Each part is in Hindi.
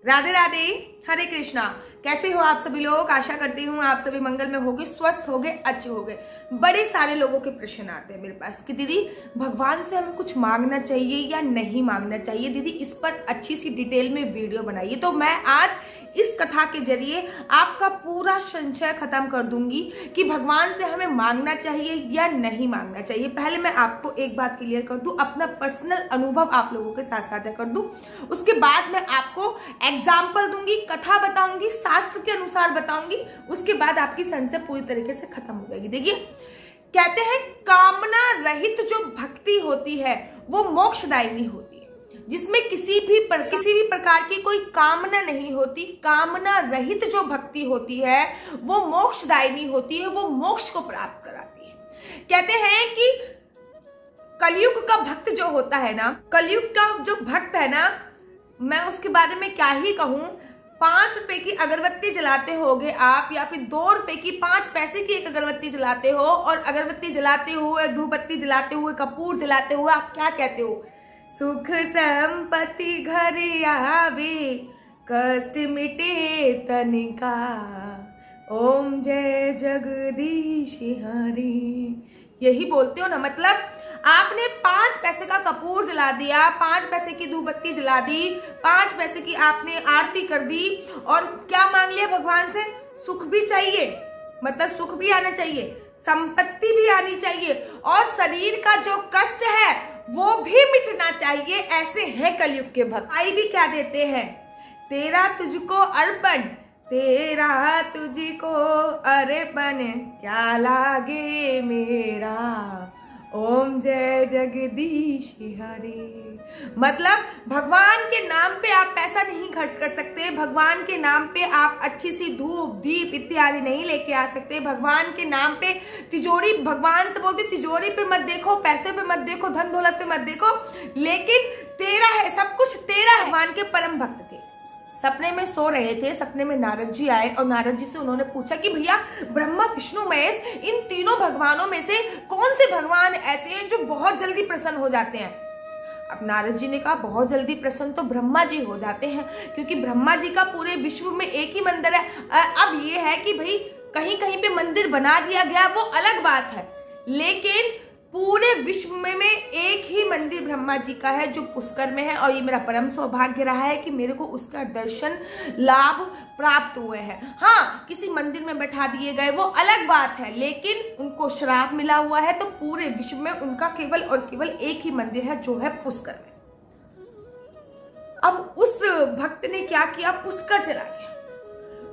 राधे राधे, हरे कृष्णा। कैसे हो आप सभी लोग? आशा करती हूँ आप सभी मंगल में होगे, स्वस्थ होगे, अच्छे होगे। बड़े सारे लोगों के प्रश्न आते हैं मेरे पास कि दीदी भगवान से हमें कुछ मांगना चाहिए या नहीं मांगना चाहिए। दीदी इस पर अच्छी सी डिटेल में वीडियो बनाइए। तो मैं आज इस कथा के जरिए आपका पूरा संशय खत्म कर दूंगी कि भगवान से हमें मांगना चाहिए या नहीं मांगना चाहिए। पहले मैं आपको एक बात क्लियर कर दूं, अपना पर्सनल अनुभव आप लोगों के साथ साझा कर दूं। उसके बाद मैं आपको एग्जाम्पल दूंगी, कथा बताऊंगी, शास्त्र के अनुसार बताऊंगी। उसके बाद आपकी संशय पूरी तरीके से खत्म हो जाएगी। देखिए, कहते हैं कामना रहित जो भक्ति होती है वो मोक्षदायिनी होती है, जिसमें किसी भी प्रकार की कोई कामना नहीं होती। कामना रहित जो भक्ति होती है वो मोक्षदायिनी होती है, वो मोक्ष को प्राप्त कराती है। कहते हैं कि कलयुग का भक्त जो होता है ना, कलयुग का जो भक्त है ना, मैं उसके बारे में क्या ही कहूं। 5 रुपए की अगरबत्ती जलाते होगे आप, या फिर 2 रुपए की 5 पैसे की एक अगरबत्ती जलाते हो, और अगरबत्ती जलाते हुए, धूपबत्ती जलाते हुए, कपूर जलाते हुए आप क्या कहते हो? सुख संपत्ति घर आवे, कष्ट मिटे तनिका, ओम जय जगदीश हरि। यही बोलते हो ना। मतलब आपने 5 पैसे का कपूर जला दिया, 5 पैसे की धूपबत्ती जला दी, 5 पैसे की आपने आरती कर दी, और क्या मांग लिया भगवान से? सुख भी चाहिए, मतलब सुख भी आना चाहिए, संपत्ति भी आनी चाहिए, और शरीर का जो कष्ट है वो भी मिटना चाहिए। ऐसे हैं कलयुग के भक्त। आई भी क्या देते हैं? तेरा तुझको अर्पण, तेरा तुझको अर्पण, क्या लागे मेरा, ओम जय जगदीश हरि। मतलब भगवान के नाम पे आप पैसा नहीं खर्च कर सकते, भगवान के नाम पे आप अच्छी सी धूप दीप इत्यादि नहीं लेके आ सकते। भगवान के नाम पे तिजोरी, भगवान से बोलते तिजोरी पे मत देखो, पैसे पे मत देखो, धन दौलत पे मत देखो, लेकिन तेरा है, सब कुछ तेरा है। भगवान के परम भक्त थे, सपने में सो रहे थे, सपने में नारद जी आए और नारद जी से उन्होंने पूछा कि भैया ब्रह्मा विष्णु महेश, इन तीनों भगवानों में से कौन से भगवान ऐसे हैं जो बहुत जल्दी प्रसन्न हो जाते हैं? अब नारद जी ने कहा बहुत जल्दी प्रसन्न तो ब्रह्मा जी हो जाते हैं, क्योंकि ब्रह्मा जी का पूरे विश्व में एक ही मंदिर है। अब ये है कि भाई कहीं कहीं पे मंदिर बना दिया गया वो अलग बात है, लेकिन पूरे विश्व में एक ही मंदिर ब्रह्मा जी का है जो पुष्कर में है। और ये मेरा परम सौभाग्य रहा है कि मेरे को उसका दर्शन लाभ प्राप्त हुए हैं। हाँ, किसी मंदिर में बैठा दिए गए वो अलग बात है, लेकिन उनको श्राप मिला हुआ है, तो पूरे विश्व में उनका केवल और केवल एक ही मंदिर है जो है पुष्कर में। अब उस भक्त ने क्या किया? पुष्कर चला गया।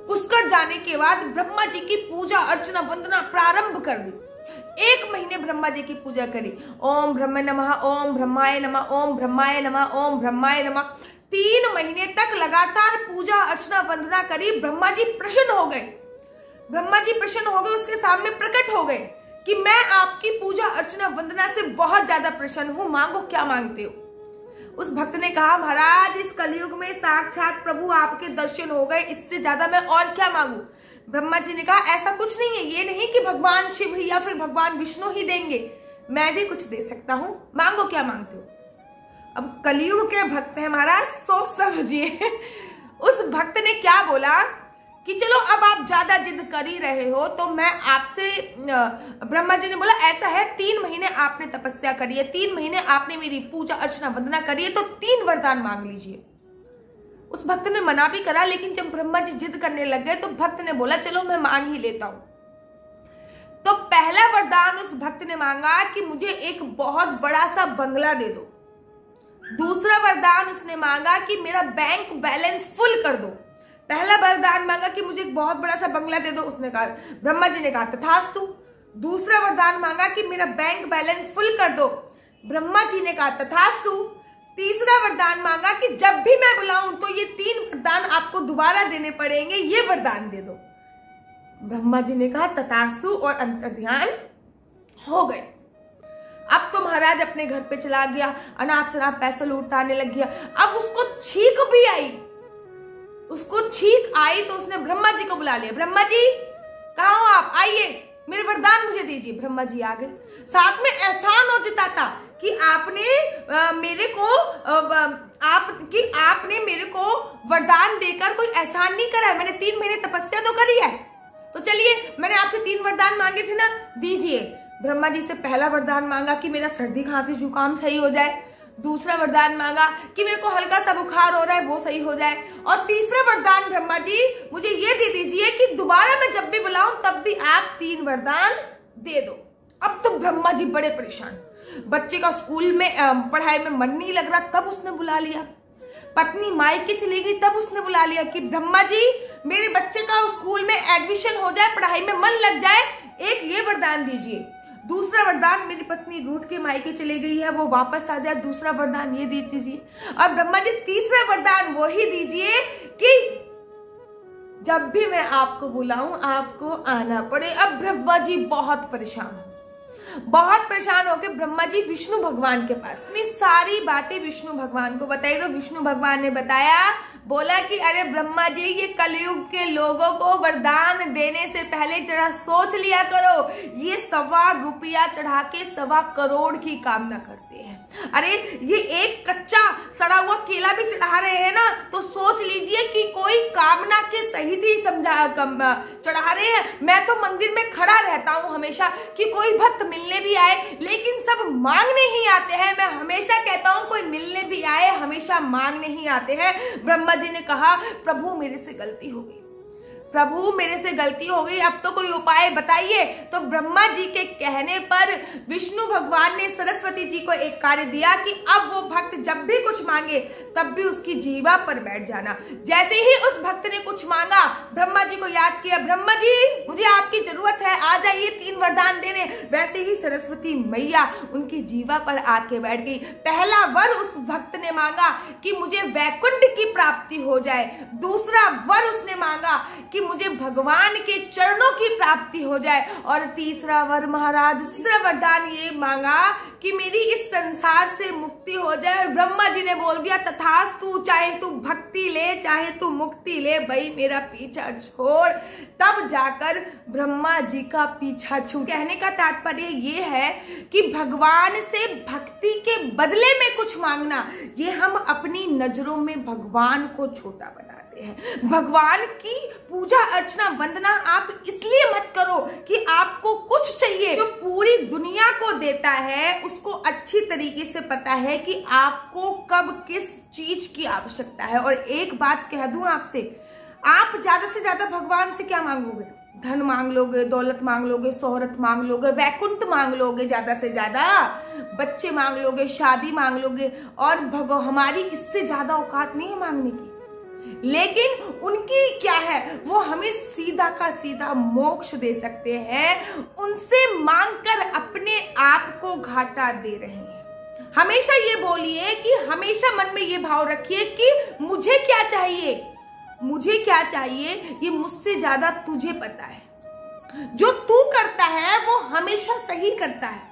पुष्कर जाने के बाद ब्रह्मा जी की पूजा अर्चना वंदना प्रारंभ कर दी। 1 महीने ब्रह्मा जी की पूजा करी। ओम ब्रह्म नमः, ओम ब्रह्माय नमः, ओम ब्रह्माय नमः, ओम ब्रह्माय नमः। 3 महीने तक लगातार पूजा अर्चना वंदना करी। ब्रह्मा जी प्रसन्न हो गए। ब्रह्मा जी प्रसन्न हो गए, उसके सामने प्रकट हो गए कि मैं आपकी पूजा अर्चना वंदना से बहुत ज्यादा प्रसन्न हूं, मांगो क्या मांगते हो। उस भक्त ने कहा महाराज इस कलयुग में साक्षात प्रभु आपके दर्शन हो गए, इससे ज्यादा मैं और क्या मांगू। ब्रह्मा जी ने कहा ऐसा कुछ नहीं है, ये नहीं कि भगवान शिव या फिर भगवान विष्णु ही देंगे, मैं भी कुछ दे सकता हूं, मांगो क्या मांगते हो। अब कलयुग के भक्त हैं महाराज, सोच समझिए। उस भक्त ने क्या बोला कि चलो अब आप ज्यादा जिद कर ही रहे हो तो मैं आपसे, ब्रह्मा जी ने बोला ऐसा है 3 महीने आपने तपस्या करी है, 3 महीने आपने मेरी पूजा अर्चना वंदना करी है, तो 3 वरदान मांग लीजिए। उस भक्त ने मना भी करा, लेकिन जब ब्रह्मा जी जिद करने लग गए तो भक्त ने बोला चलो मैं मांग ही लेता हूं। तो पहला वरदान उस भक्त ने मांगा कि मुझे एक बहुत बड़ा सा बंगला दे दो। दूसरा वरदान उसने मांगा कि मेरा बैंक बैलेंस फुल कर दो। पहला वरदान मांगा कि मुझे एक बहुत बड़ा सा बंगला दे दो, उसने कहा, ब्रह्मा जी ने कहा तथास्तु। दूसरा वरदान मांगा कि मेरा बैंक बैलेंस फुल कर दो, ब्रह्मा जी ने कहा तथास्तु। तीसरा वरदान मांगा कि जब भी मैं बुलाऊं तो ये 3 वरदान आपको दोबारा देने पड़ेंगे, ये वरदान दे दो। ब्रह्मा जी ने कहा तथास्तु और अंतर्ध्यान हो गए। अब तो महाराज अपने घर पे चला गया, अनाप शनाप पैसा लूटाने लग गया। अब उसको छींक भी आई, तो उसने ब्रह्मा जी को बुला लिया। ब्रह्मा जी कहाँ हो आप, आइए मेरे वरदान मुझे दीजिए। ब्रह्मा जी आ गए, साथ में एहसान हो जताता कि आपने मेरे को आपने मेरे को वरदान देकर कोई एहसान नहीं करा है। मैंने 3 महीने तपस्या तो करी है। तो चलिए, मैंने आपसे 3 वरदान मांगे थे ना, दीजिए। ब्रह्मा जी से पहला वरदान मांगा कि मेरा सर्दी खांसी जुकाम सही हो जाए। दूसरा वरदान मांगा कि मेरे को हल्का सा बुखार हो रहा है वो सही हो जाए। और तीसरा वरदान, ब्रह्मा जी मुझे ये दे दीजिए कि दोबारा मैं जब भी बुलाऊं तब भी आप 3 वरदान दे दो। अब तो ब्रह्मा जी बड़े परेशान। बच्चे का स्कूल में पढ़ाई में मन नहीं लग रहा, तब उसने बुला लिया। पत्नी मायके चली गई, तब उसने बुला लिया कि ब्रह्मा जी मेरे बच्चे का स्कूल में एडमिशन हो जाए, पढ़ाई में मन लग जाए, एक ये वरदान दीजिए। दूसरा वरदान, मेरी पत्नी रूठ के मायके चली गई है, वो वापस आ जाए, दूसरा वरदान ये दीजिए। और ब्रह्मा जी तीसरा वरदान वही दीजिए कि जब भी मैं आपको बुलाऊं आपको आना पड़े। अब ब्रह्मा जी बहुत परेशान होकर ब्रह्मा जी विष्णु भगवान के पास अपनी सारी बातें विष्णु भगवान को बताई। तो विष्णु भगवान ने बताया, बोला कि अरे ब्रह्मा जी, ये कलयुग के लोगों को वरदान देने से पहले जरा सोच लिया करो, ये 1.25 रुपया चढ़ा के 1.25 करोड़ की कामना करते हैं। अरे ये एक कच्चा सड़ा हुआ केला भी चढ़ा रहे हैं ना, तो सोच लीजिए कि कोई कामना के सहित ही चढ़ा रहे हैं। मैं तो मंदिर में खड़ा रहता हूँ हमेशा कि कोई भक्त मिलने भी आए, लेकिन सब मांगने ही आते हैं। मैं हमेशा कहता हूँ कोई मिलने भी आए, हमेशा मांगने ही आते हैं। ब्रह्मा जी ने कहा, प्रभु मेरे से गलती हो गई, प्रभु मेरे से गलती हो गई, अब तो कोई उपाय बताइए। तो ब्रह्मा जी के कहने पर विष्णु भगवान ने सरस्वती जी को एक कार्य दिया कि अब वो भक्त जब भी कुछ मांगे तब भी उसकी जीवा पर बैठ जाना। जैसे ही उस भक्त ने कुछ मांगा, ब्रह्मा जी को याद किया, ब्रह्मा जी मुझे आपकी जरूरत है, आ जाइए 3 वरदान देने। वैसे ही सरस्वती मैया उनकी जीवा पर आके बैठ गई। पहला वर उस भक्त ने मांगा कि मुझे वैकुंठ की प्राप्ति हो जाए। दूसरा वर उसने मांगा कि मुझे भगवान के चरणों की प्राप्ति हो जाए। और तीसरा वर महाराज, तीसरा वरदान ये मांगा कि मेरी इस संसार से मुक्ति हो जाए। ब्रह्मा जी ने बोल दिया, तथास्तु, चाहे तू भक्ति ले चाहे तू मुक्ति ले, भाई मेरा पीछा छोड़। तब जाकर ब्रह्मा जी का पीछा छूट। कहने का तात्पर्य ये है कि भगवान से भक्ति के बदले में कुछ मांगना, ये हम अपनी नजरों में भगवान को छोटा बनाते हैं। भगवान की पूजा अर्चना वंदना आप इसलिए मत करो कि आपको कुछ चाहिए। जो पूरी दुनिया को देता है उसको अच्छी तरीके से पता है कि आपको कब किस चीज की आवश्यकता है। और एक बात कह दूं आपसे, आप ज्यादा से ज्यादा भगवान से क्या मांगोगे? धन मांग लोगे, दौलत मांग लोगे, शोहरत मांग लोगे, वैकुंठ मांग लोगे, ज्यादा से ज्यादा बच्चे मांग लोगे, शादी मांग लोगे। और हमारी इससे ज्यादा औकात नहीं है मांगने की। लेकिन उनकी क्या है, वो हमें सीधा का सीधा मोक्ष दे सकते हैं। उनसे मांगकर अपने आप को घाटा दे रहे हैं। हमेशा ये बोलिए कि हमेशा मन में ये भाव रखिए कि मुझे क्या चाहिए, मुझे क्या चाहिए ये मुझसे ज्यादा तुझे पता है। जो तू करता है वो हमेशा सही करता है।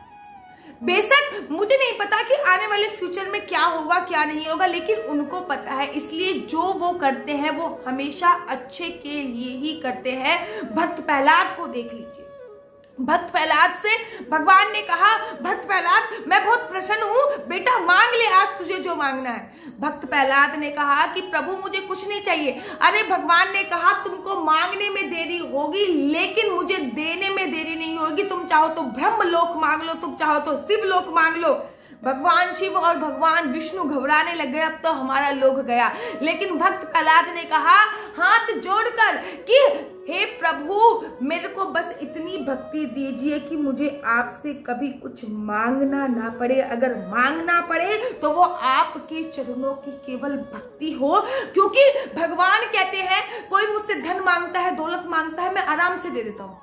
बेशक मुझे नहीं पता कि आने वाले फ्यूचर में क्या होगा क्या नहीं होगा, लेकिन उनको पता है, इसलिए जो वो करते हैं वो हमेशा अच्छे के लिए ही करते हैं। भक्त प्रहलाद को देख लीजिए। भक्त प्रहलाद से भगवान ने कहा, भक्त प्रहलाद मैं बहुत प्रसन्न हूं, बेटा मांग ले आज तुझे जो मांगना है। भक्त प्रहलाद ने कहा कि प्रभु मुझे कुछ नहीं चाहिए। अरे भगवान ने कहा तुमको मांगने में देरी होगी लेकिन मुझे देने में देरी नहीं होगी। तुम चाहो तो ब्रह्म लोक मांग लो, तुम चाहो तो शिव लोक मांग लो। भगवान शिव और भगवान विष्णु घबराने लग गए, अब तो हमारा लोक गया। लेकिन भक्त प्रहलाद ने कहा हाथ जोड़कर कि हे प्रभु मेरे को बस इतनी भक्ति दीजिए कि मुझे आपसे कभी कुछ मांगना ना पड़े। अगर मांगना पड़े तो वो आपके चरणों की केवल भक्ति हो। क्योंकि भगवान कहते हैं कोई मुझसे धन मांगता है, दौलत मांगता है, मैं आराम से दे देता हूँ।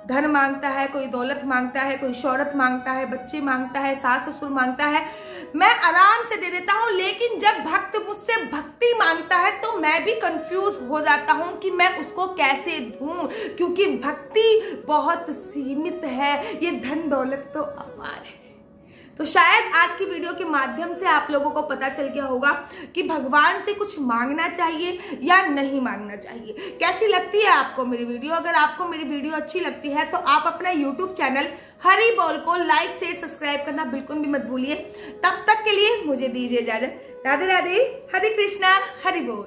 धन मांगता है, कोई दौलत मांगता है, कोई शोहरत मांगता है, बच्चे मांगता है, सास ससुर मांगता है, मैं आराम से दे देता हूँ। लेकिन जब भक्त मुझसे भक्ति मांगता है तो मैं भी कंफ्यूज हो जाता हूँ कि मैं उसको कैसे दूं, क्योंकि भक्ति बहुत सीमित है, ये धन दौलत तो अपार है। तो शायद आज की वीडियो के माध्यम से आप लोगों को पता चल गया होगा कि भगवान से कुछ मांगना चाहिए या नहीं मांगना चाहिए। कैसी लगती है आपको मेरी वीडियो? अगर आपको मेरी वीडियो अच्छी लगती है तो आप अपना YouTube चैनल हरी बोल को लाइक शेयर सब्सक्राइब करना बिल्कुल भी मत भूलिए। तब तक के लिए मुझे दीजिए इजाजत। राधे राधे, हरे कृष्णा, हरि बोल।